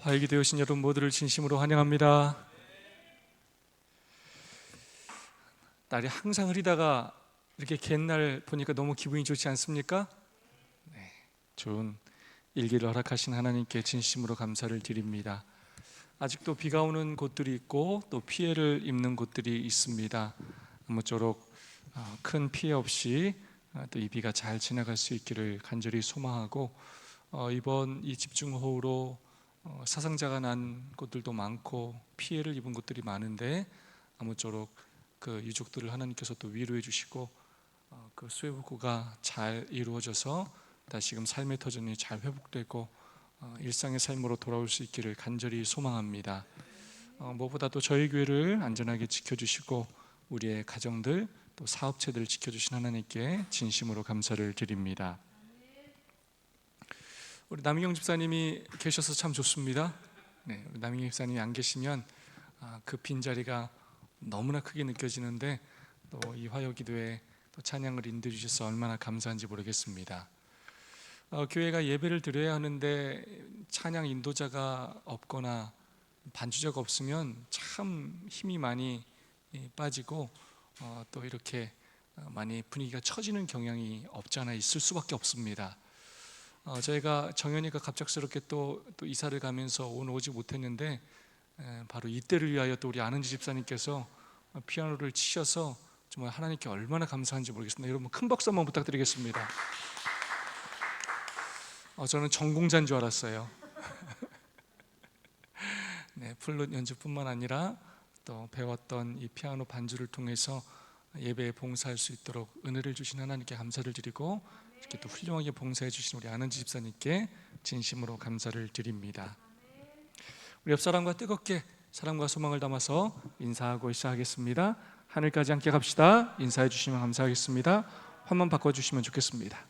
화요일이 되어신 여러분 모두를 진심으로 환영합니다. 날이 항상 흐리다가 이렇게 갯날 보니까 너무 기분이 좋지 않습니까? 네, 좋은 일기를 허락하신 하나님께 진심으로 감사를 드립니다. 아직도 비가 오는 곳들이 있고 또 피해를 입는 곳들이 있습니다. 아무쪼록 큰 피해 없이 또 이 비가 잘 지나갈 수 있기를 간절히 소망하고, 이번 이 집중호우로 사상자가 난 곳들도 많고 피해를 입은 곳들이 많은데, 아무쪼록 그 유족들을 하나님께서 또 위로해 주시고 그 수해 복구가 잘 이루어져서 다시금 삶의 터전이 잘 회복되고 일상의 삶으로 돌아올 수 있기를 간절히 소망합니다. 무엇보다도 저희 교회를 안전하게 지켜주시고 우리의 가정들 또 사업체들 지켜주신 하나님께 진심으로 감사를 드립니다. 우리 남희경 집사님이 계셔서 참 좋습니다. 네, 우리 남희경 집사님이 안 계시면 그 빈자리가 너무나 크게 느껴지는데, 또 이 화요기도에 또 찬양을 인도해 주셔서 얼마나 감사한지 모르겠습니다. 교회가 예배를 드려야 하는데 찬양 인도자가 없거나 반주자가 없으면 참 힘이 많이 빠지고 또 이렇게 많이 분위기가 처지는 경향이 없지 않아 있을 수밖에 없습니다. 저희가 정연이가 갑작스럽게 또 이사를 가면서 오늘 오지 못했는데, 바로 이때를 위하여 또 우리 아는지 집사님께서 피아노를 치셔서 정말 하나님께 얼마나 감사한지 모르겠습니다. 여러분 큰 박수 한번 부탁드리겠습니다. 저는 전공자인 줄 알았어요. 네, 플룻 연주뿐만 아니라 또 배웠던 이 피아노 반주를 통해서 예배에 봉사할 수 있도록 은혜를 주신 하나님께 감사를 드리고, 이렇게 또 훌륭하게 봉사해 주신 우리 아는지 집사님께 진심으로 감사를 드립니다. 우리 옆 사람과 뜨겁게 사랑과 소망을 담아서 인사하고 시작하겠습니다. 하늘까지 함께 갑시다. 인사해 주시면 감사하겠습니다. 화면 바꿔주시면 좋겠습니다.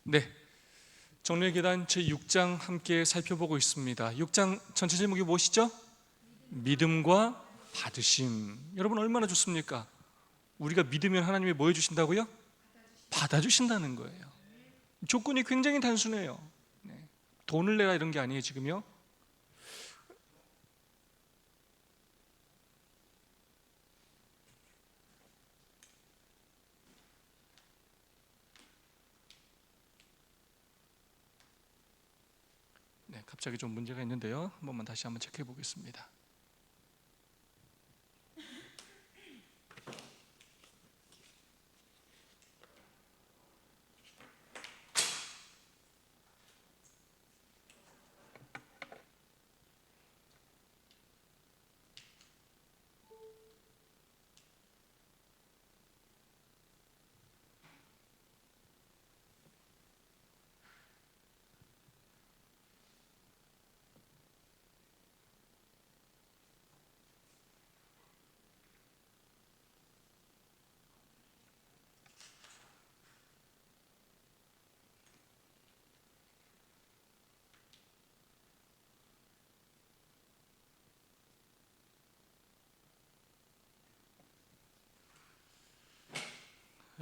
네, 정리의 계단 제6장 함께 살펴보고 있습니다. 6장 전체 제목이 무엇이죠? 믿음과 받으심. 여러분 얼마나 좋습니까? 우리가 믿으면 하나님이 뭐 해주신다고요? 받아주신다는 거예요. 조건이 굉장히 단순해요. 네, 돈을 내라 이런 게 아니에요 지금요. 네, 갑자기 좀 문제가 있는데요. 한 번만 다시 한번 체크해 보겠습니다.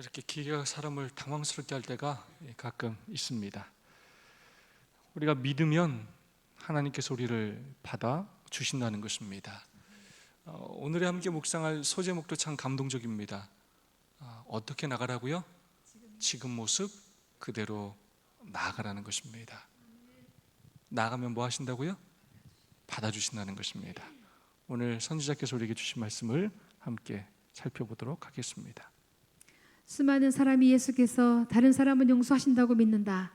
이렇게 기계가 사람을 당황스럽게 할 때가 가끔 있습니다. 우리가 믿으면 하나님께서 우리를 받아 주신다는 것입니다. 오늘의 함께 묵상할 소제목도 참 감동적입니다. 어떻게 나가라고요? 지금 모습 그대로 나아가라는 것입니다. 나아가면 뭐 하신다고요? 받아주신다는 것입니다. 오늘 선지자께서 우리에게 주신 말씀을 함께 살펴보도록 하겠습니다. 수많은 사람이 예수께서 다른 사람은 용서하신다고 믿는다.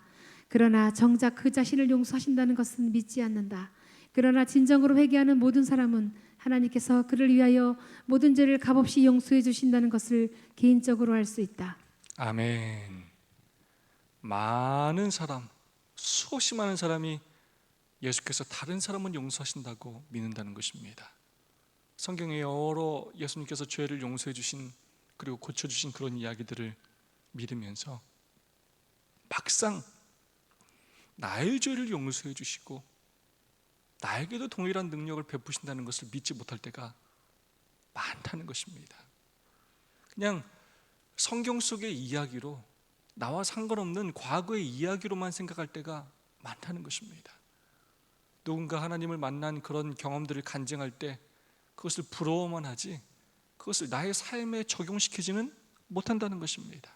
그러나 정작 그 자신을 용서하신다는 것은 믿지 않는다. 그러나 진정으로 회개하는 모든 사람은 하나님께서 그를 위하여 모든 죄를 값없이 용서해 주신다는 것을 개인적으로 알 수 있다. 아멘. 많은 사람, 수없이 많은 사람이 예수께서 다른 사람은 용서하신다고 믿는다는 것입니다. 성경에 여러 예수님께서 죄를 용서해 주신 그리고 고쳐 주신 그런 이야기들을 믿으면서 막상 나의 죄를 용서해 주시고 나에게도 동일한 능력을 베푸신다는 것을 믿지 못할 때가 많다는 것입니다. 그냥 성경 속의 이야기로 나와 상관없는 과거의 이야기로만 생각할 때가 많다는 것입니다. 누군가 하나님을 만난 그런 경험들을 간증할 때 그것을 부러워만 하지 그것을 나의 삶에 적용시키지는 못한다는 것입니다.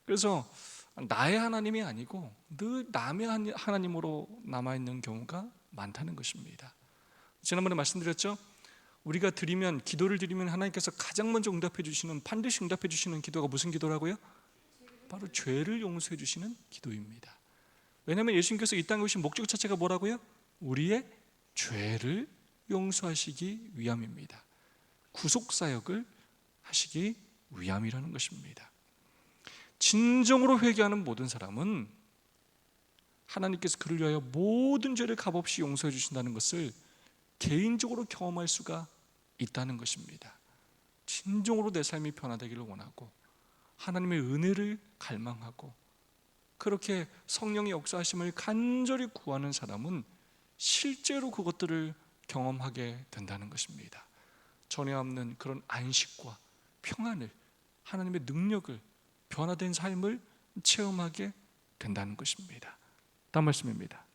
그래서 나의 하나님이 아니고 늘 남의 하나님으로 남아있는 경우가 많다는 것입니다. 지난번에 말씀드렸죠? 우리가 기도를 드리면 하나님께서 가장 먼저 응답해 주시는, 반드시 응답해 주시는 기도가 무슨 기도라고요? 바로 죄를 용서해 주시는 기도입니다. 왜냐하면 예수님께서 이 땅에 오신 목적 자체가 뭐라고요? 우리의 죄를 용서하시기 위함입니다. 구속사역을 하시기 위함이라는 것입니다. 진정으로 회개하는 모든 사람은 하나님께서 그를 위하여 모든 죄를 값없이 용서해 주신다는 것을 개인적으로 경험할 수가 있다는 것입니다. 진정으로 내 삶이 변화되기를 원하고 하나님의 은혜를 갈망하고 그렇게 성령의 역사하심을 간절히 구하는 사람은 실제로 그것들을 경험하게 된다는 것입니다. 전에 없는 그런 안식과 평안을, 하나님의 능력을, 변화된 삶을 체험하게 된다는 것입니다. 다음 말씀입니다.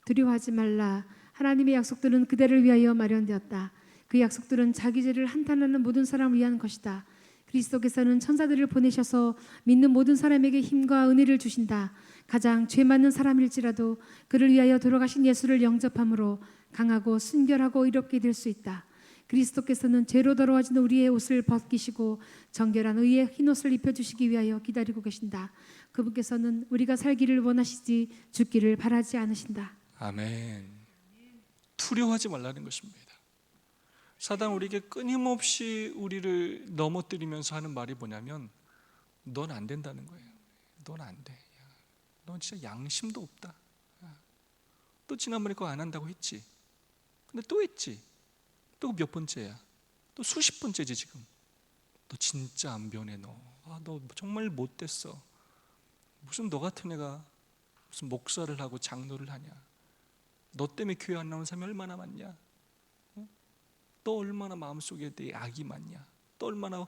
두려워하지 말라. 하나님의 약속들은 그대를 위하여 마련되었다. 그 약속들은 자기 죄를 한탄하는 모든 사람을 위한 것이다. 그리스도께서는 천사들을 보내셔서 믿는 모든 사람에게 힘과 은혜를 주신다. 가장 죄 많은 사람일지라도 그를 위하여 돌아가신 예수를 영접함으로 강하고 순결하고 의롭게 될 수 있다. 그리스도께서는 죄로 더러워진 우리의 옷을 벗기시고 정결한 의의 흰옷을 입혀주시기 위하여 기다리고 계신다. 그분께서는 우리가 살기를 원하시지 죽기를 바라지 않으신다. 아멘. 두려워하지 말라는 것입니다. 사단 우리에게 끊임없이 우리를 넘어뜨리면서 하는 말이 뭐냐면 넌 안 된다는 거예요. 넌 안 돼. 넌 진짜 양심도 없다. 또 지난번에 그거 안 한다고 했지. 근데 또 했지. 또 몇 번째야. 또 수십 번째지 지금. 너 진짜 안 변해 너. 너 정말 못됐어. 무슨 너 같은 애가 무슨 목사를 하고 장로를 하냐. 너 때문에 교회 안 나오는 사람이 얼마나 많냐. 너 얼마나 마음속에 내 악이 많냐. 또 얼마나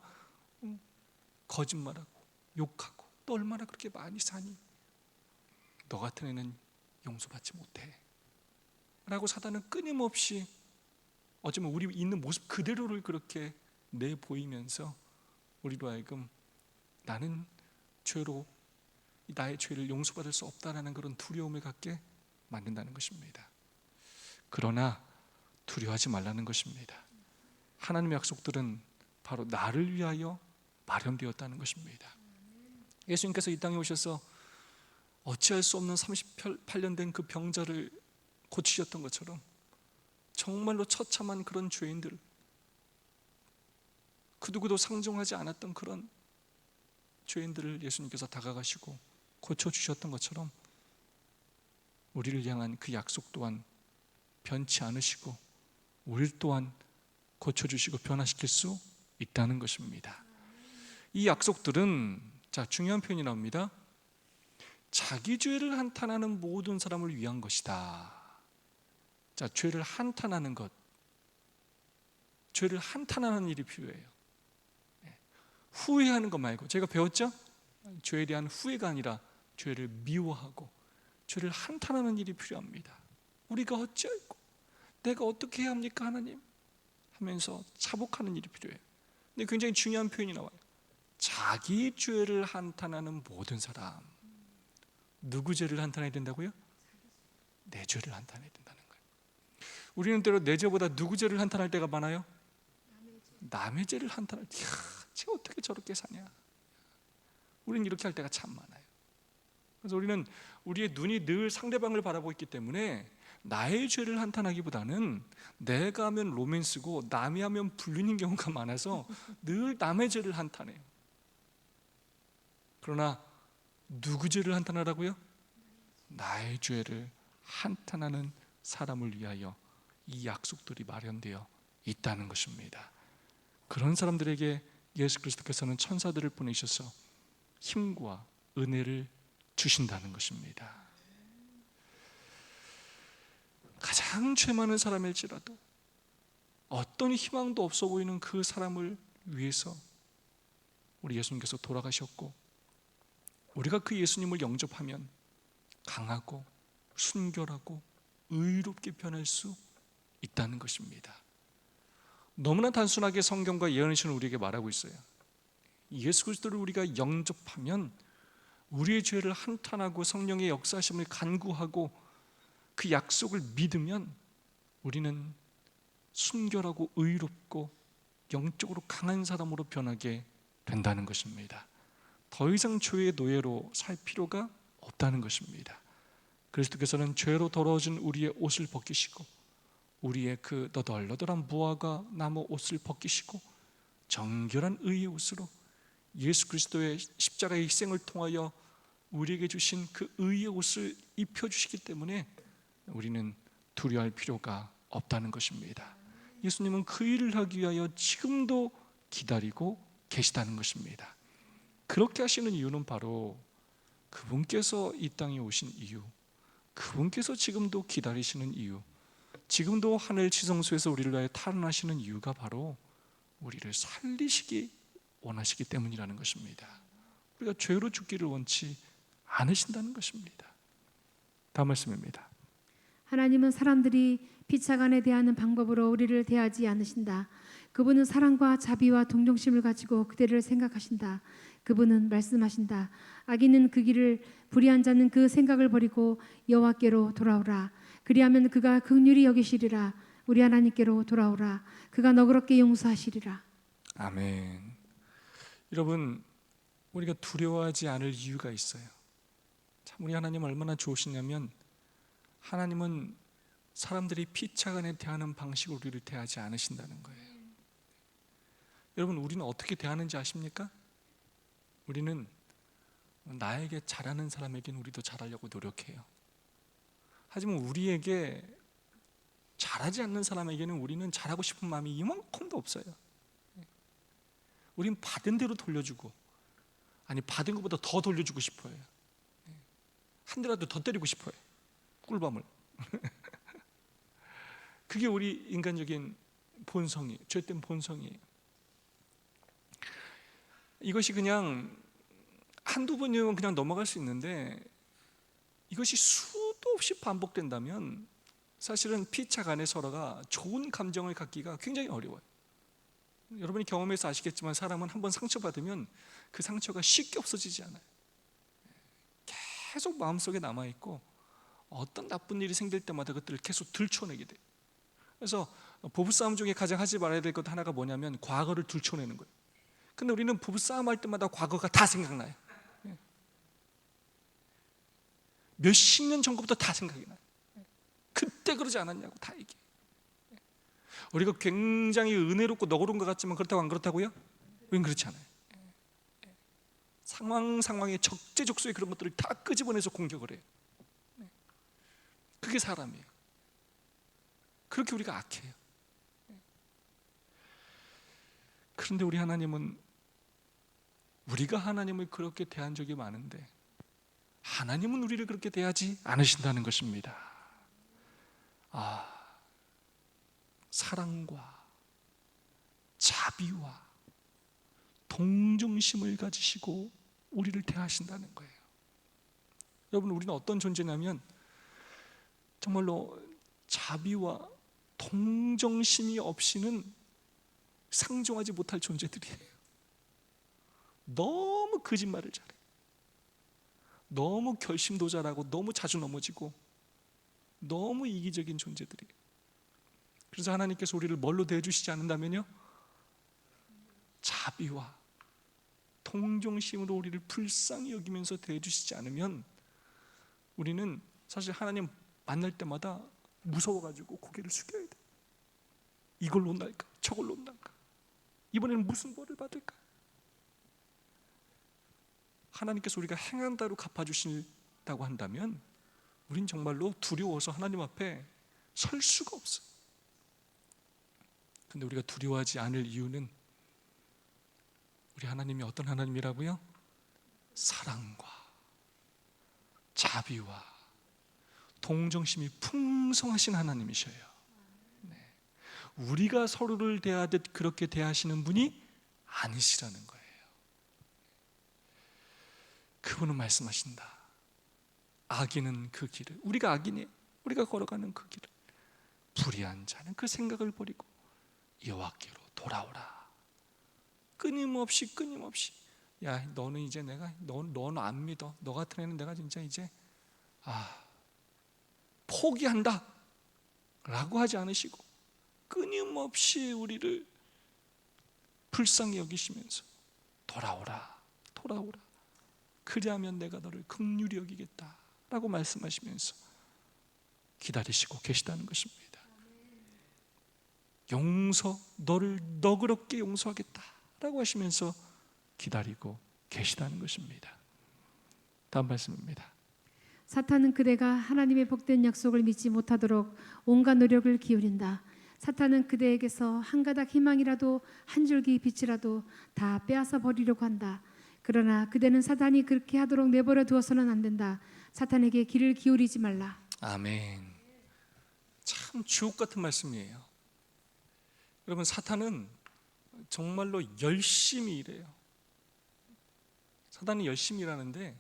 거짓말하고 욕하고 또 얼마나 그렇게 많이 사니. 너 같은 애는 용서받지 못해 라고 사단은 끊임없이 어쩌면 우리 있는 모습 그대로를 그렇게 내보이면서 우리로 하여금 나는 죄로 나의 죄를 용서받을 수 없다라는 그런 두려움을 갖게 만든다는 것입니다. 그러나 두려워하지 말라는 것입니다. 하나님의 약속들은 바로 나를 위하여 마련되었다는 것입니다. 예수님께서 이 땅에 오셔서 어찌할 수 없는 38년 된 그 병자를 고치셨던 것처럼 정말로 처참한 그런 죄인들, 그 누구도 상종하지 않았던 그런 죄인들을 예수님께서 다가가시고 고쳐주셨던 것처럼 우리를 향한 그 약속 또한 변치 않으시고 우리 또한 고쳐주시고 변화시킬 수 있다는 것입니다. 이 약속들은 중요한 표현이 나옵니다. 자기 죄를 한탄하는 모든 사람을 위한 것이다. 죄를 한탄하는 것, 죄를 한탄하는 일이 필요해요. 후회하는 것 말고, 제가 배웠죠? 죄에 대한 후회가 아니라 죄를 미워하고 죄를 한탄하는 일이 필요합니다. 우리가 어찌할꼬, 내가 어떻게 해야 합니까 하나님? 하면서 자복하는 일이 필요해요. 근데 굉장히 중요한 표현이 나와요. 자기 죄를 한탄하는 모든 사람. 누구 죄를 한탄해야 된다고요? 내 죄를 한탄해야 된다는 거예요. 우리는 때로 내 죄보다 누구 죄를 한탄할 때가 많아요? 남의 죄를 한탄할 때, 쟤 어떻게 저렇게 사냐. 우리는 이렇게 할 때가 참 많아요. 그래서 우리는 우리의 눈이 늘 상대방을 바라보고 있기 때문에 나의 죄를 한탄하기보다는 내가 하면 로맨스고 남이 하면 불륜인 경우가 많아서 늘 남의 죄를 한탄해요. 그러나 누구 죄를 한탄하라고요? 나의 죄를 한탄하는 사람을 위하여 이 약속들이 마련되어 있다는 것입니다. 그런 사람들에게 예수 그리스도께서는 천사들을 보내셔서 힘과 은혜를 주신다는 것입니다. 가장 죄 많은 사람일지라도 어떤 희망도 없어 보이는 그 사람을 위해서 우리 예수님께서 돌아가셨고, 우리가 그 예수님을 영접하면 강하고 순결하고 의롭게 변할 수 있다는 것입니다. 너무나 단순하게 성경과 예언의 신은 우리에게 말하고 있어요. 예수 그리스도를 우리가 영접하면 우리의 죄를 한탄하고 성령의 역사하심을 간구하고 그 약속을 믿으면 우리는 순결하고 의롭고 영적으로 강한 사람으로 변하게 된다는 것입니다. 더 이상 죄의 노예로 살 필요가 없다는 것입니다. 그리스도께서는 죄로 더러워진 우리의 옷을 벗기시고 우리의 그 너덜너덜한 무화과 나무 옷을 벗기시고 정결한 의의 옷으로 예수 그리스도의 십자가의 희생을 통하여 우리에게 주신 그 의의 옷을 입혀주시기 때문에 우리는 두려워할 필요가 없다는 것입니다. 예수님은 그 일을 하기 위하여 지금도 기다리고 계시다는 것입니다. 그렇게 하시는 이유는 바로 그분께서 이 땅에 오신 이유, 그분께서 지금도 기다리시는 이유, 지금도 하늘 지성소에서 우리를 위하여 탄원하시는 이유가 바로 우리를 살리시기 원하시기 때문이라는 것입니다. 우리가 죄로 죽기를 원치 않으신다는 것입니다. 다음 말씀입니다. 하나님은 사람들이 피차간에 대하는 방법으로 우리를 대하지 않으신다. 그분은 사랑과 자비와 동정심을 가지고 그대를 생각하신다. 그분은 말씀하신다. 악인은 그 길을, 불의한 자는 그 생각을 버리고 여호와께로 돌아오라. 그리하면 그가 긍휼히 여기시리라. 우리 하나님께로 돌아오라. 그가 너그럽게 용서하시리라. 아멘. 여러분, 우리가 두려워하지 않을 이유가 있어요. 참 우리 하나님 얼마나 좋으시냐면, 하나님은 사람들이 피차간에 대하는 방식으로 우리를 대하지 않으신다는 거예요. 여러분, 우리는 어떻게 대하는지 아십니까? 우리는 나에게 잘하는 사람에게는 우리도 잘하려고 노력해요. 하지만 우리에게 잘하지 않는 사람에게는 우리는 잘하고 싶은 마음이 이만큼도 없어요. 우린 받은 대로 돌려주고, 아니 받은 것보다 더 돌려주고 싶어요. 한 대라도 더 때리고 싶어요. 꿀밤을. 그게 우리 인간적인 본성이, 죄된 본성이에요. 이것이 그냥 한두 번이면 그냥 넘어갈 수 있는데, 이것이 수도 없이 반복된다면 사실은 피차 간의 서로가 좋은 감정을 갖기가 굉장히 어려워요. 여러분이 경험해서 아시겠지만 사람은 한번 상처받으면 그 상처가 쉽게 없어지지 않아요. 계속 마음속에 남아있고 어떤 나쁜 일이 생길 때마다 그것들을 계속 들춰내게 돼요. 그래서 부부싸움 중에 가장 하지 말아야 될 것 하나가 뭐냐면 과거를 들춰내는 거예요. 근데 우리는 부부싸움 할 때마다 과거가 다 생각나요. 몇십 년 전 것부터 다 생각이 나요. 그때 그러지 않았냐고 다 얘기해요. 우리가 굉장히 은혜롭고 너그러운 것 같지만 그렇다고 안 그렇다고요? 우린 그렇지 않아요. 상황에 적재적소에 그런 것들을 다 끄집어내서 공격을 해요. 그게 사람이에요. 그렇게 우리가 악해요. 그런데 우리 하나님은, 우리가 하나님을 그렇게 대한 적이 많은데 하나님은 우리를 그렇게 대하지 않으신다는 것입니다. 사랑과 자비와 동정심을 가지시고 우리를 대하신다는 거예요. 여러분, 우리는 어떤 존재냐면 정말로 자비와 동정심이 없이는 상종하지 못할 존재들이에요. 너무 거짓말을 잘해. 너무 결심도 잘하고 너무 자주 넘어지고 너무 이기적인 존재들이에요. 그래서 하나님께서 우리를 뭘로 대해주시지 않는다면요, 자비와 동정심으로 우리를 불쌍히 여기면서 대해주시지 않으면 우리는 사실 하나님 만날 때마다 무서워가지고 고개를 숙여야 돼. 이걸로 온달까? 저걸로 온달까? 이번에는 무슨 벌을 받을까? 하나님께서 우리가 행한 대로 갚아주신다고 한다면 우린 정말로 두려워서 하나님 앞에 설 수가 없어요. 근데 우리가 두려워하지 않을 이유는 우리 하나님이 어떤 하나님이라고요? 사랑과 자비와 동정심이 풍성하신 하나님이셔요. 네. 우리가 서로를 대하듯 그렇게 대하시는 분이 아니시라는 거예요. 그분은 말씀하신다. 악인은 그 길을, 우리가 악인이에요. 우리가 걸어가는 그 길을, 불의한 자는 그 생각을 버리고 여호와께로 돌아오라. 끊임없이 야, 너는 이제 너는 안 믿어. 너 같은 애는 내가 진짜 이제 포기한다 라고 하지 않으시고 끊임없이 우리를 불쌍히 여기시면서 돌아오라. 그리하면 내가 너를 긍휼히 여기겠다 라고 말씀하시면서 기다리시고 계시다는 것입니다. 너를 너그럽게 용서하겠다 라고 하시면서 기다리고 계시다는 것입니다. 다음 말씀입니다. 사탄은 그대가 하나님의 복된 약속을 믿지 못하도록 온갖 노력을 기울인다. 사탄은 그대에게서 한 가닥 희망이라도 한 줄기 빛이라도 다 빼앗아 버리려고 한다. 그러나 그대는 사탄이 그렇게 하도록 내버려 두어서는 안 된다. 사탄에게 귀를 기울이지 말라. 아멘. 참 주옥 같은 말씀이에요. 여러분, 사탄은 정말로 열심히 일해요. 사탄이 열심히 일하는데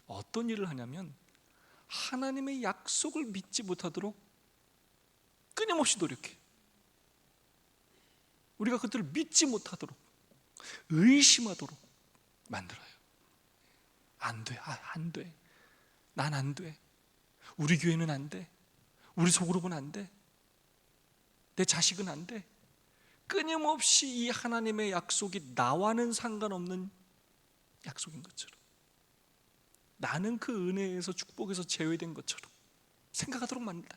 어떤 일을 하냐면 하나님의 약속을 믿지 못하도록 끊임없이 노력해요. 우리가 그들을 믿지 못하도록, 의심하도록 만들어요. 안 돼, 안 돼. 난 안 돼. 우리 교회는 안 돼. 우리 소그룹은 안 돼. 내 자식은 안 돼. 끊임없이 이 하나님의 약속이 나와는 상관없는 약속인 것처럼, 나는 그 은혜에서 축복에서 제외된 것처럼 생각하도록 만든다.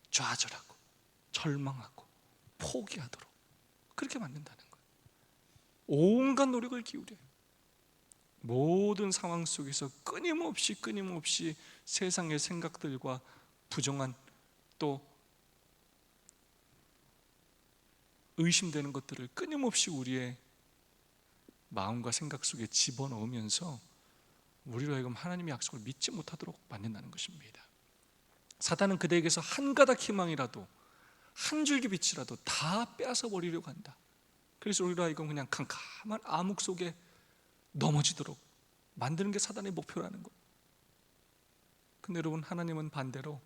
좌절하고 절망하고 포기하도록 그렇게 만든다는 거예요. 온갖 노력을 기울여요. 모든 상황 속에서 끊임없이 세상의 생각들과 부정한 또 의심되는 것들을 끊임없이 우리의 마음과 생각 속에 집어넣으면서 우리로 하여금 하나님의 약속을 믿지 못하도록 만든다는 것입니다. 사탄은 그대에게서 한 가닥 희망이라도 한 줄기 빛이라도 다 빼앗아 버리려고 한다. 그래서 우리로 하여금 그냥 캄캄한 암흑 속에 넘어지도록 만드는 게 사탄의 목표라는 거예요. 근데 여러분, 하나님은 반대로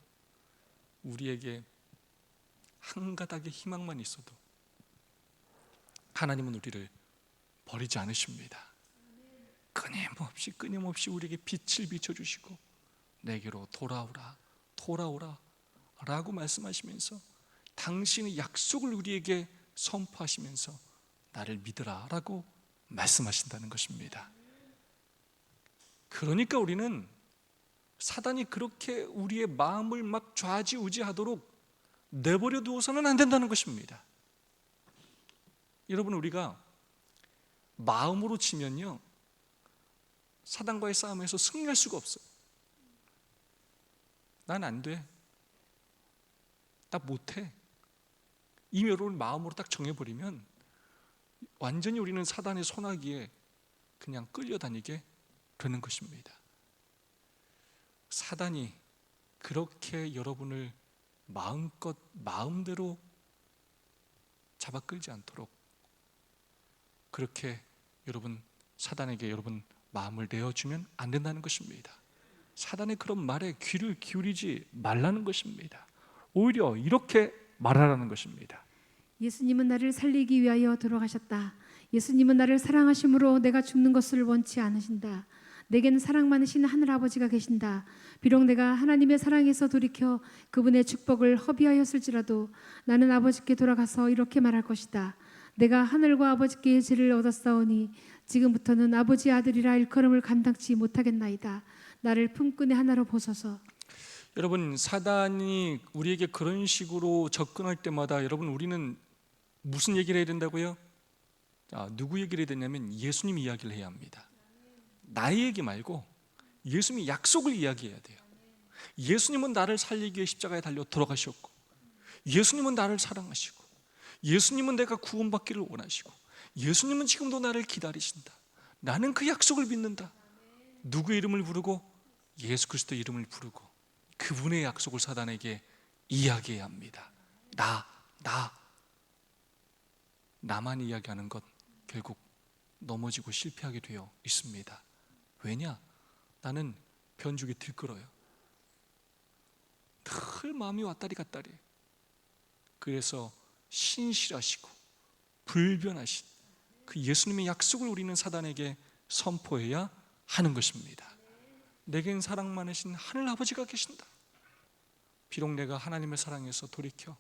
우리에게 한 가닥의 희망만 있어도 하나님은 우리를 버리지 않으십니다. 끊임없이 우리에게 빛을 비춰주시고 내게로 돌아오라 라고 말씀하시면서 당신의 약속을 우리에게 선포하시면서 나를 믿으라 라고 말씀하신다는 것입니다. 그러니까 우리는 사단이 그렇게 우리의 마음을 막 좌지우지하도록 내버려 두어서는 안 된다는 것입니다. 여러분, 우리가 마음으로 치면요, 사단과의 싸움에서 승리할 수가 없어요. 난 안 돼, 나 못해, 이 여론을 마음으로 딱 정해버리면 완전히 우리는 사단의 손아귀에 그냥 끌려다니게 되는 것입니다. 사단이 그렇게 여러분을 마음껏 마음대로 잡아 끌지 않도록 그렇게 사단에게 여러분 마음을 내어주면 안 된다는 것입니다. 사단의 그런 말에 귀를 기울이지 말라는 것입니다. 오히려 이렇게 말하라는 것입니다. 예수님은 나를 살리기 위하여 돌아가셨다. 예수님은 나를 사랑하심으로 내가 죽는 것을 원치 않으신다. 내게는 사랑 많으신 하늘 아버지가 계신다. 비록 내가 하나님의 사랑에서 돌이켜 그분의 축복을 허비하였을지라도 나는 아버지께 돌아가서 이렇게 말할 것이다. 내가 하늘과 아버지께 죄를 얻었사오니 지금부터는 아버지의 아들이라 일컬음을 감당치 못하겠나이다. 나를 품꾼의 하나로 보소서. 여러분, 사단이 우리에게 그런 식으로 접근할 때마다 여러분, 우리는 무슨 얘기를 해야 된다고요? 누구 얘기를 해야 되냐면 예수님 이야기를 해야 합니다. 나의 얘기 말고 예수님의 약속을 이야기해야 돼요. 예수님은 나를 살리기 위해 십자가에 달려 돌아가셨고, 예수님은 나를 사랑하시고, 예수님은 내가 구원받기를 원하시고 예수님은 지금도 나를 기다리신다. 나는 그 약속을 믿는다. 누구의 이름을 부르고? 예수 그리스도의 이름을 부르고 그분의 약속을 사단에게 이야기해야 합니다. 나만 이야기하는 것 결국 넘어지고 실패하게 되어 있습니다. 왜냐? 나는 변죽이 들끓어요. 늘 마음이 왔다리 갔다리. 그래서 신실하시고 불변하신 그 예수님의 약속을 우리는 사단에게 선포해야 하는 것입니다. 내겐 사랑 많으신 하늘 아버지가 계신다. 비록 내가 하나님을 사랑해서 돌이켜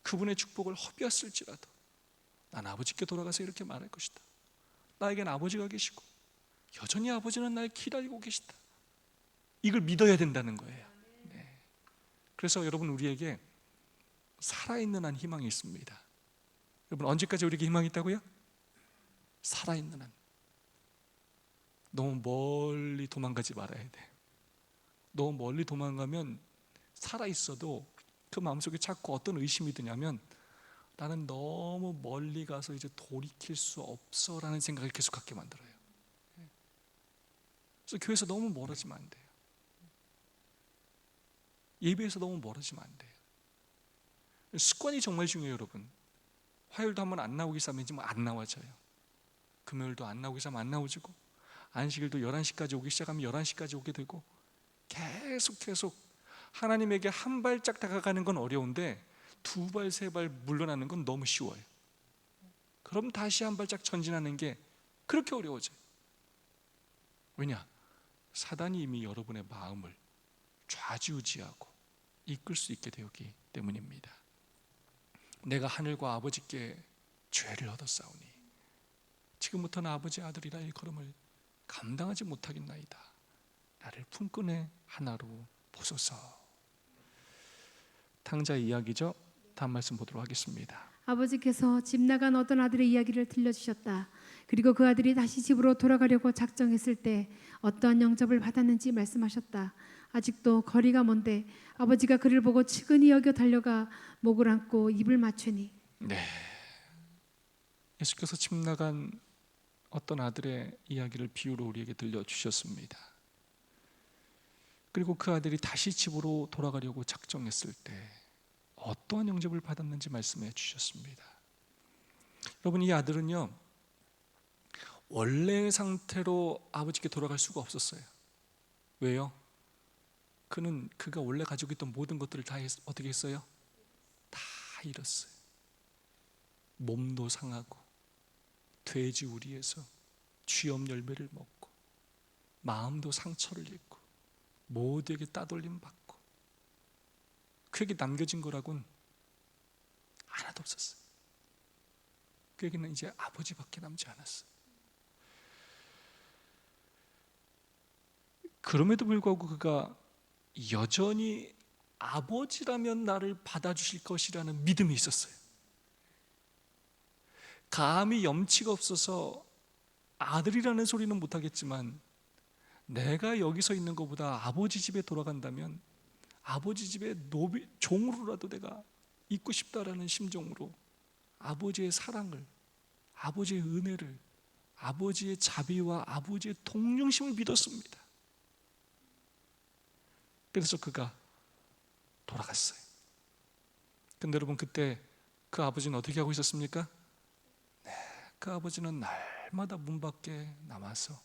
그분의 축복을 허비했을지라도 난 아버지께 돌아가서 이렇게 말할 것이다. 나에겐 아버지가 계시고 여전히 아버지는 날 기다리고 계시다. 이걸 믿어야 된다는 거예요. 네. 그래서 여러분, 우리에게 살아있는 한 희망이 있습니다. 여러분, 언제까지 우리에게 희망이 있다고요? 살아있는 한. 너무 멀리 도망가지 말아야 돼. 너무 멀리 도망가면 살아있어도 그 마음속에 자꾸 어떤 의심이 드냐면 나는 너무 멀리 가서 이제 돌이킬 수 없어 라는 생각을 계속 갖게 만들어요. 그래서 교회에서 너무 멀어지면 안 돼요. 예배에서 너무 멀어지면 안 돼요. 습관이 정말 중요해요. 여러분, 화요일도 한번 안 나오기 시작하면 안 나와져요. 금요일도 안 나오기 시작하면 안 나오지고 안식일도 11시까지 오기 시작하면 11시까지 오게 되고 계속 하나님에게 한 발짝 다가가는 건 어려운데 두 발, 세 발 물러나는 건 너무 쉬워요. 그럼 다시 한 발짝 전진하는 게 그렇게 어려워져요. 왜냐? 사단이 이미 여러분의 마음을 좌지우지하고 이끌 수 있게 되었기 때문입니다. 내가 하늘과 아버지께 죄를 얻었사오니 지금부터는 아버지의 아들이라 일컬음을 감당하지 못하겠나이다. 나를 품꾼의 하나로 보소서. 탕자의 이야기죠. 다음 말씀 보도록 하겠습니다. 아버지께서 집 나간 어떤 아들의 이야기를 들려주셨다. 그리고 그 아들이 다시 집으로 돌아가려고 작정했을 때 어떠한 영접을 받았는지 말씀하셨다. 아직도 거리가 먼데 아버지가 그를 보고 측은히 여겨 달려가 목을 안고 입을 맞추니. 네, 예수께서 집 나간 어떤 아들의 이야기를 비유로 우리에게 들려주셨습니다. 그리고 그 아들이 다시 집으로 돌아가려고 작정했을 때 어떠한 영접을 받았는지 말씀해 주셨습니다. 여러분, 이 아들은요 원래의 상태로 아버지께 돌아갈 수가 없었어요. 왜요? 그가 원래 가지고 있던 모든 것들을 다 어떻게 했어요? 다 잃었어요. 몸도 상하고 돼지 우리에서 쥐염 열매를 먹고 마음도 상처를 입고 모두에게 따돌림 받고 그에게 남겨진 거라곤 하나도 없었어요. 그에게는 이제 아버지밖에 남지 않았어요. 그럼에도 불구하고 그가 여전히 아버지라면 나를 받아주실 것이라는 믿음이 있었어요. 감히 염치가 없어서 아들이라는 소리는 못하겠지만 내가 여기서 있는 것보다 아버지 집에 돌아간다면 아버지 집에 종으로라도 내가 있고 싶다라는 심정으로 아버지의 사랑을, 아버지의 은혜를, 아버지의 자비와 아버지의 동정심을 믿었습니다. 그래서 그가 돌아갔어요. 근데 여러분, 그때 그 아버지는 어떻게 하고 있었습니까? 그 아버지는 날마다 문 밖에 남아서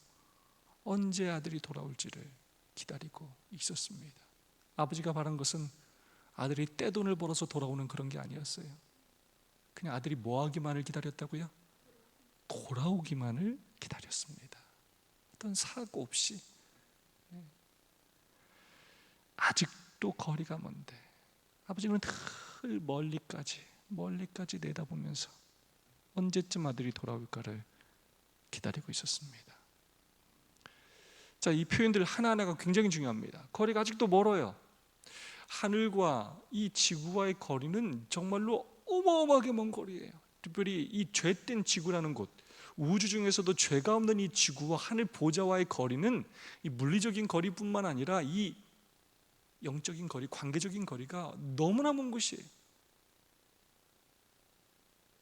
언제 아들이 돌아올지를 기다리고 있었습니다. 아버지가 바란 것은 아들이 떼돈을 벌어서 돌아오는 그런 게 아니었어요. 그냥 아들이 뭐 하기만을 기다렸다고요? 돌아오기만을 기다렸습니다. 어떤 사고 없이. 아직도 거리가 먼데 아버지는 늘 멀리까지 내다보면서 언제쯤 아들이 돌아올까를 기다리고 있었습니다. 자, 이 표현들 하나하나가 굉장히 중요합니다. 거리가 아직도 멀어요. 하늘과 이 지구와의 거리는 정말로 어마어마하게 먼 거리예요. 특별히 이 죄된 지구라는 곳, 우주 중에서도 죄가 없는 이 지구와 하늘 보좌와의 거리는 이 물리적인 거리뿐만 아니라 이 영적인 거리, 관계적인 거리가 너무나 먼 곳이에요.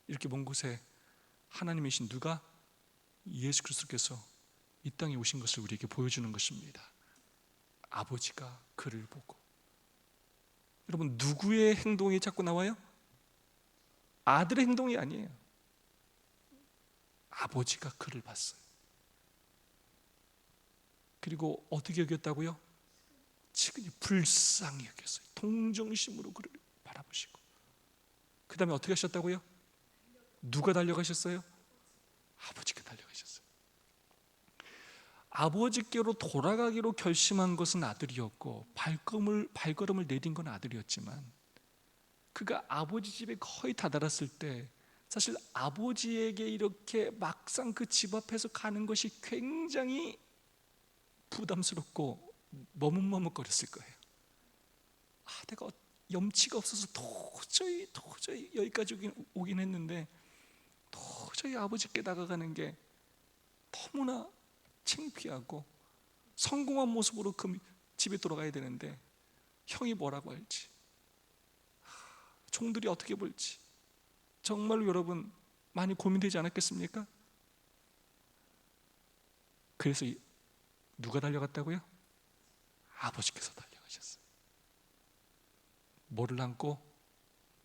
이렇게 먼 곳에 하나님이신 누가? 예수 그리스도께서 이 땅에 오신 것을 우리에게 보여주는 것입니다. 아버지가 그를 보고. 여러분, 누구의 행동이 자꾸 나와요? 아들의 행동이 아니에요. 아버지가 그를 봤어요. 그리고 어떻게 여겼다고요? 지금이 불쌍히 여겼어요. 동정심으로 그를 바라보시고. 그 다음에 어떻게 하셨다고요? 누가 달려가셨어요? 아버지가 달려가셨어요. 아버지께로 돌아가기로 결심한 것은 아들이었고 발걸음을 내딘 건 아들이었지만, 그가 아버지 집에 거의 다다랐을 때 사실 아버지에게 이렇게 막상 그 집 앞에서 가는 것이 굉장히 부담스럽고 머뭇머뭇거렸을 거예요. 내가 염치가 없어서 도저히 여기까지 오긴 했는데 도저히 아버지께 다가가는 게 너무나 창피하고, 성공한 모습으로 그 집에 돌아가야 되는데 형이 뭐라고 할지, 종들이 어떻게 볼지, 정말로 여러분 많이 고민되지 않았겠습니까? 그래서 누가 달려갔다고요? 아버지께서 달려가셨어요. 뭐를 안고?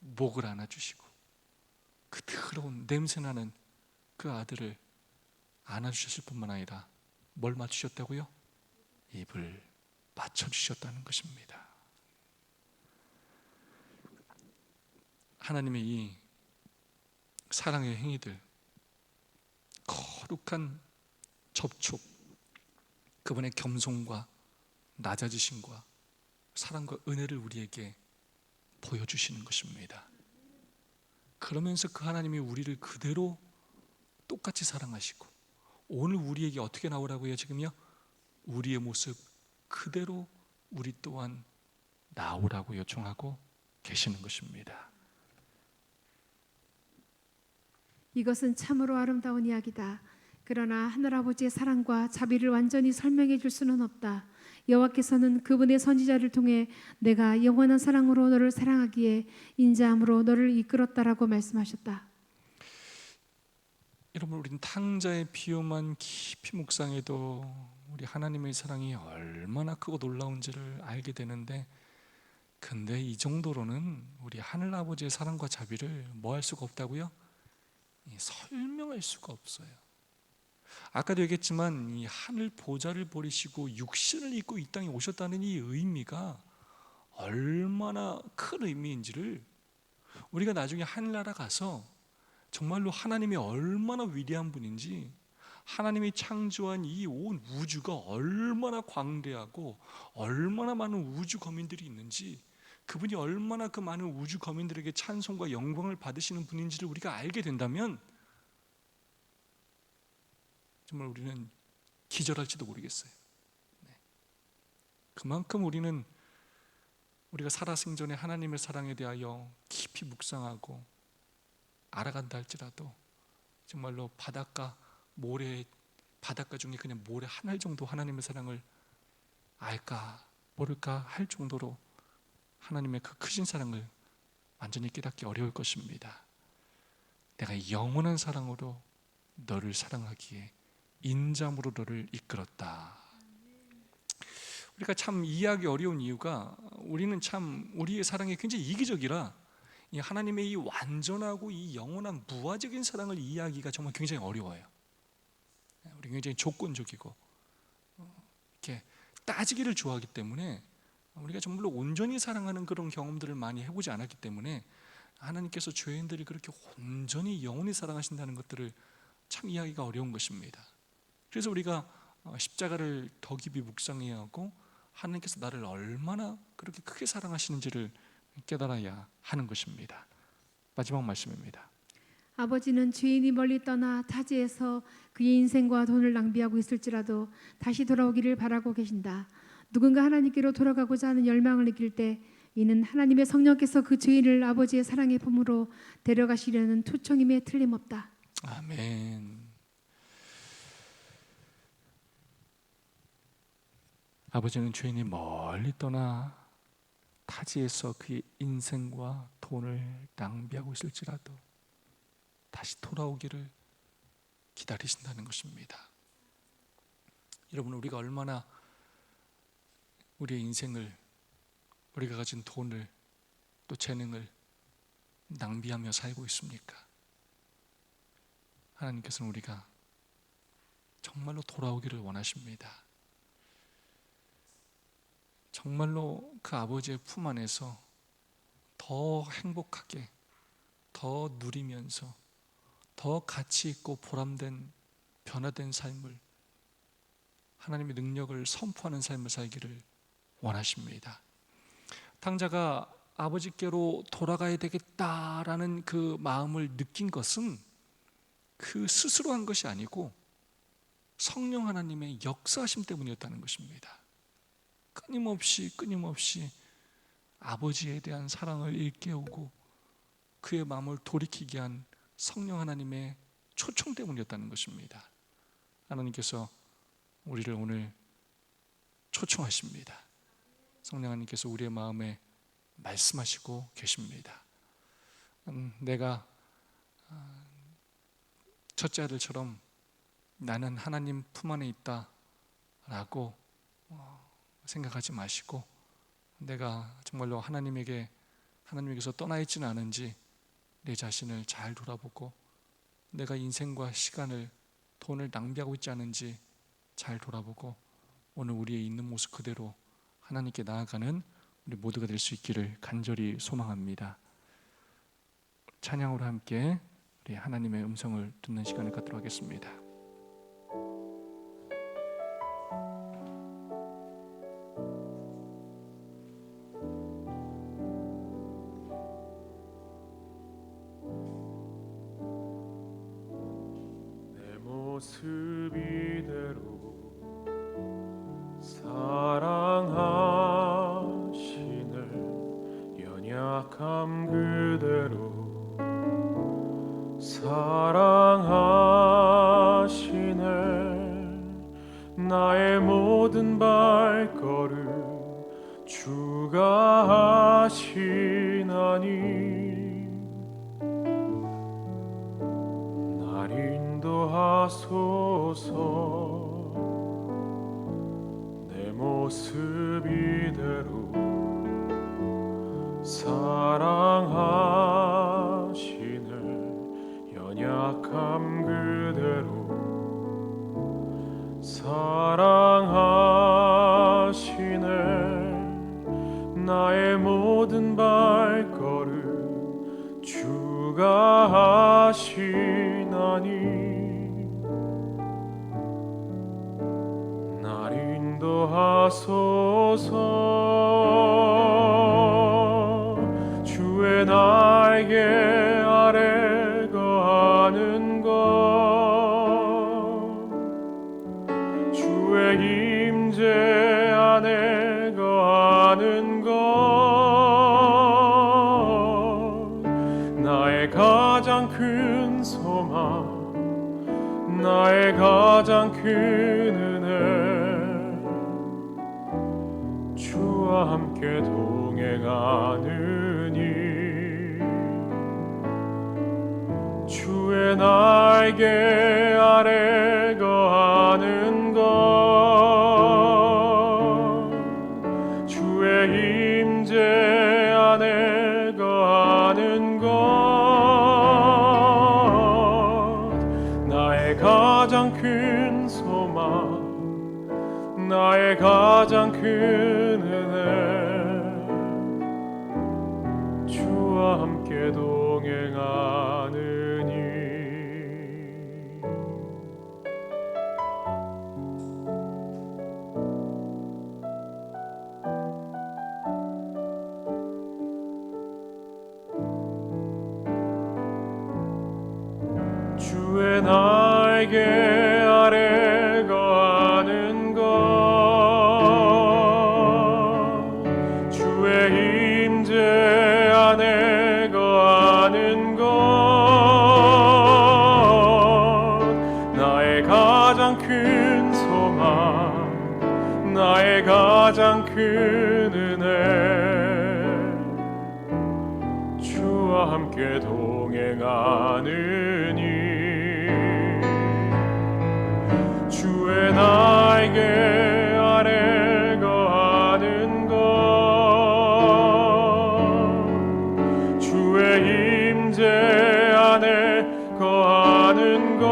목을 안아주시고, 그 더러운 냄새나는 그 아들을 안아주셨을 뿐만 아니라 뭘 맞추셨다고요? 입을 맞춰주셨다는 것입니다. 하나님의 이 사랑의 행위들, 거룩한 접촉, 그분의 겸손과 낮아지심과 사랑과 은혜를 우리에게 보여주시는 것입니다. 그러면서 그 하나님이 우리를 그대로 똑같이 사랑하시고, 오늘 우리에게 어떻게 나오라고요? 지금요? 우리의 모습 그대로 우리 또한 나오라고 요청하고 계시는 것입니다. 이것은 참으로 아름다운 이야기다. 그러나 하늘아버지의 사랑과 자비를 완전히 설명해 줄 수는 없다. 여호와께서는 그분의 선지자를 통해 내가 영원한 사랑으로 너를 사랑하기에 인자함으로 너를 이끌었다라고 말씀하셨다. 여러분, 우리는 탕자의 비유만 깊이 묵상해도 우리 하나님의 사랑이 얼마나 크고 놀라운지를 알게 되는데, 근데 이 정도로는 우리 하늘아버지의 사랑과 자비를 뭐 할 수가 없다고요? 설명할 수가 없어요. 아까도 얘기했지만 이 하늘 보좌를 버리시고 육신을 입고 이 땅에 오셨다는 이 의미가 얼마나 큰 의미인지를 우리가 나중에 하늘나라 가서 정말로 하나님이 얼마나 위대한 분인지, 하나님이 창조한 이 온 우주가 얼마나 광대하고 얼마나 많은 우주 거민들이 있는지, 그분이 얼마나 그 많은 우주 거민들에게 찬송과 영광을 받으시는 분인지를 우리가 알게 된다면 정말 우리는 기절할지도 모르겠어요. 그만큼 우리가 살아생전에 하나님의 사랑에 대하여 깊이 묵상하고 알아간다 할지라도 정말로 바닷가 중에 그냥 모래 한 알 정도 하나님의 사랑을 알까 모를까 할 정도로 하나님의 그 크신 사랑을 완전히 깨닫기 어려울 것입니다. 내가 영원한 사랑으로 너를 사랑하기에 인자함으로 너를 이끌었다. 우리가 참 이해하기 어려운 이유가, 우리는 참 우리의 사랑이 굉장히 이기적이라 이 하나님의 이 완전하고 이 영원한 무화적인 사랑을 이해하기가 정말 굉장히 어려워요. 우리 굉장히 조건적이고 이렇게 따지기를 좋아하기 때문에, 우리가 정말로 온전히 사랑하는 그런 경험들을 많이 해보지 않았기 때문에 하나님께서 죄인들이 그렇게 온전히 영원히 사랑하신다는 것들을 참 이해하기가 어려운 것입니다. 그래서 우리가 십자가를 더 깊이 묵상해야 하고, 하나님께서 나를 얼마나 그렇게 크게 사랑하시는지를 깨달아야 하는 것입니다. 마지막 말씀입니다. 아버지는 죄인이 멀리 떠나 타지에서 그의 인생과 돈을 낭비하고 있을지라도 다시 돌아오기를 바라고 계신다. 누군가 하나님께로 돌아가고자 하는 열망을 느낄 때 이는 하나님의 성령께서 그 죄인을 아버지의 사랑의 품으로 데려가시려는 초청임에 틀림없다. 아멘. 아버지는 죄인이 멀리 떠나 타지에서 그의 인생과 돈을 낭비하고 있을지라도 다시 돌아오기를 기다리신다는 것입니다. 여러분, 우리가 얼마나 우리의 인생을, 우리가 가진 돈을, 또 재능을 낭비하며 살고 있습니까? 하나님께서는 우리가 정말로 돌아오기를 원하십니다. 정말로 그 아버지의 품 안에서 더 행복하게, 더 누리면서 더 가치 있고 보람된 변화된 삶을, 하나님의 능력을 선포하는 삶을 살기를 원하십니다. 탕자가 아버지께로 돌아가야 되겠다라는 그 마음을 느낀 것은 그 스스로 한 것이 아니고 성령 하나님의 역사하심 때문이었다는 것입니다. 끊임없이 아버지에 대한 사랑을 일깨우고 그의 마음을 돌이키게 한 성령 하나님의 초청 때문이었다는 것입니다. 하나님께서 우리를 오늘 초청하십니다. 성령 하나님께서 우리의 마음에 말씀하시고 계십니다. 내가 첫째 아들처럼 나는 하나님 품 안에 있다라고 생각하지 마시고, 내가 정말로 하나님에게서 떠나 있지는 않은지 내 자신을 잘 돌아보고, 내가 인생과 시간을, 돈을 낭비하고 있지 않은지 잘 돌아보고, 오늘 우리의 있는 모습 그대로 하나님께 나아가는 우리 모두가 될 수 있기를 간절히 소망합니다. 찬양으로 함께 우리 하나님의 음성을 듣는 시간을 갖도록 하겠습니다. 내 모습 이대로 사랑하시네, 연약함 그대로 사랑하시네. 나의 모든 발걸음 주가 하시나니 날 인도하소서. 내 모습 이대로 사랑하시네, 연약함 그대로 사랑하시네. 나의 모든 발걸음 주가 하시나니 날 인도하소서. 주의 날개 아래 거하는 것, 주의 임재 안에 거하는 것, 나의 가장 큰 소망, 나의 가장 큰 은혜, 주와 함께 동행하느니 주의 날개 아래 거하는 것, 주의 임재 안에 거하는 것, 나의 가장 큰 소망, 나의 가장 큰 은혜, 주와 함께 동행하느니 주의 날개 아래 거하는 것, 주의 임재 안에 거하는 것, 나의 가장 큰 소망, 나의 가장 큰 은혜, 주와 함께 동행하는 나에게 안에 거하는 것 주의 임재 안에 거하는 것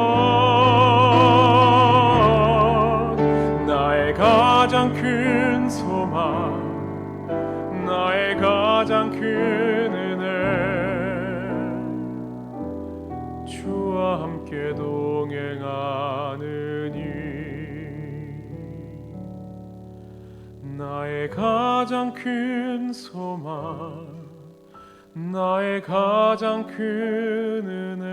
나의 가장 큰 소망 나의 가장 큰 은혜 주와 함께 동행하느니 나의 가장 큰 소망 나의 가장 큰 은혜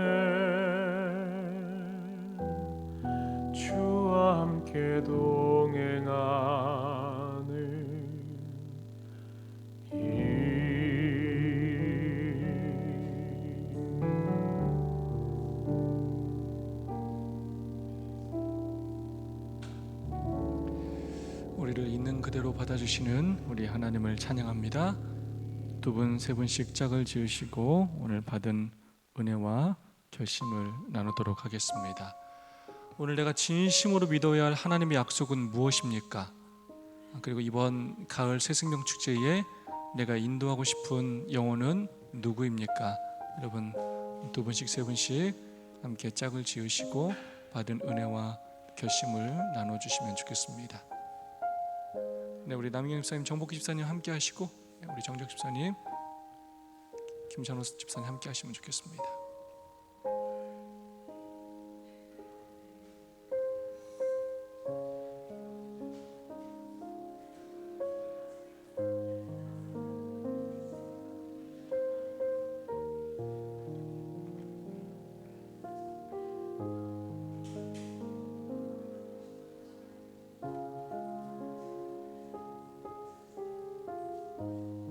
주와 함께 동행하는 우리를 있는 그대로 받아주시는 우리 하나님을 찬양합니다. 두 분, 세 분씩 짝을 지으시고 오늘 받은 은혜와 결심을 나누도록 하겠습니다. 오늘 내가 진심으로 믿어야 할 하나님의 약속은 무엇입니까? 그리고 이번 가을 새생명 축제에 내가 인도하고 싶은 영혼은 누구입니까? 여러분 두 분씩 세 분씩 함께 짝을 지으시고 받은 은혜와 결심을 나눠주시면 좋겠습니다. 네, 우리 남경 집사님, 정복기 집사님 함께 하시고 우리 정적 집사님, 김찬호 집사님 함께 하시면 좋겠습니다.